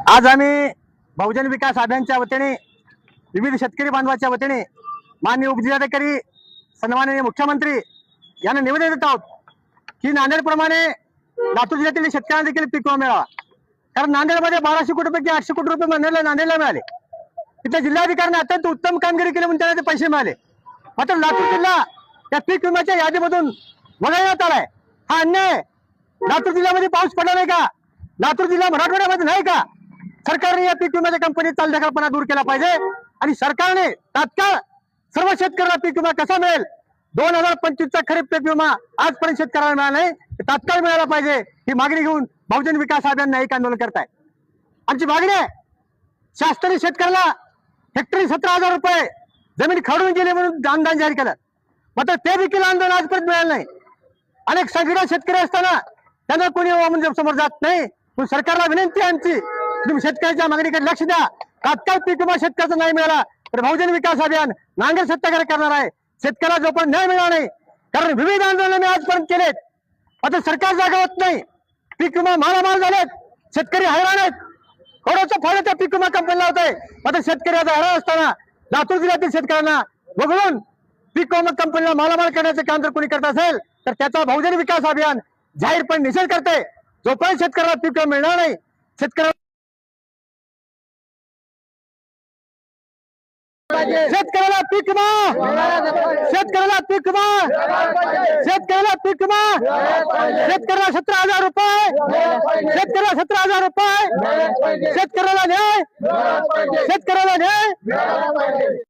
आज आम्ही बहुजन विकास अभियानच्या वतीने विविध शेतकरी बांधवाच्या वतीने माननीय उपजिल्हाधिकारी सन्माननीय मुख्यमंत्री यांना निवेदन देत आहोत की नांदेडप्रमाणे लातूर जिल्ह्यातील शेतकऱ्यांना देखील पीक विमा मिळावा। कारण नांदेडमध्ये 1200 कोटी पैकी 800 कोटी रुपये नांदेडला मिळाले। तिथे जिल्हाधिकाऱ्यांनी अत्यंत उत्तम कामगिरी केली म्हणून त्यांना ते पैसे मिळाले। मात्र लातूर जिल्हा या पीक विम्याच्या यादीमधून वगळण्यात आलाय। हा अन्याय आहे। लातूर जिल्ह्यामध्ये पाऊस पडला नाही का? लातूर जिल्हा मराठवाड्यामध्ये नाही का? सरकारने या पीक विम्याच्या कंपनीत चालढकलपणा दूर केला पाहिजे आणि सरकारने तात्काळ सर्व शेतकऱ्यांना पीक विमा कसा मिळेल 2025 चा खरीप पीक विमा आजपर्यंत शेतकऱ्यांना मिळाला नाही, तात्काळ मिळाला पाहिजे ही मागणी घेऊन बहुजन विकास अभियान न्यायिक आंदोलन करत आहे। आमची मागणी आहे शासनाने शेतकऱ्याला हेक्टरी 17,000 रुपये जमीन खरडून गेली म्हणून अनुदान जाहीर केलं, मात्र ते देखील अनुदान आजपर्यंत मिळालं नाही। अनेक सगळे शेतकरी असताना त्यांना कोणी म्हणजे समोर जात नाही। पण सरकारला विनंती आहे आमची, तुम्ही शेतकऱ्याच्या मागणीकडे लक्ष द्या। तात्काळ पीक विमा शेतकऱ्याचा नाही मिळाला तर बहुजन विकास अभियान नांदेड सत्याग्रह करणार आहे। शेतकऱ्याला जोपर्यंत न्याय मिळणार नाही, कारण विविध आंदोलन आजपर्यंत केलेत, आता सरकार जागा होत नाही। पीक विमा मालामाल झालेत, शेतकरी हैराण आहेत। करोडोचं फळ त्या पीक विमा कंपनीला होत आहे, मात्र शेतकरी आता हैराण असताना लातूर जिल्ह्यातील शेतकऱ्यांना वगळून पीक विमा कंपनीला मालामाल करण्याचे काम जर कोणी करत असेल तर त्याचा बहुजन विकास अभियान जाहीरपणे निषेध करते। जोपर्यंत शेतकऱ्याला पीक विमा मिळणार नाही, शेतकऱ्याला पीक विमा, शेतकऱ्याला पीक विमा, शेतकऱ्याला पीक विमा, शेतकऱ्याला 17,000 रुपये, शेतकऱ्याला 17,000 रुपये, शेतकऱ्याला न्याय, शेतकऱ्याला न्याय।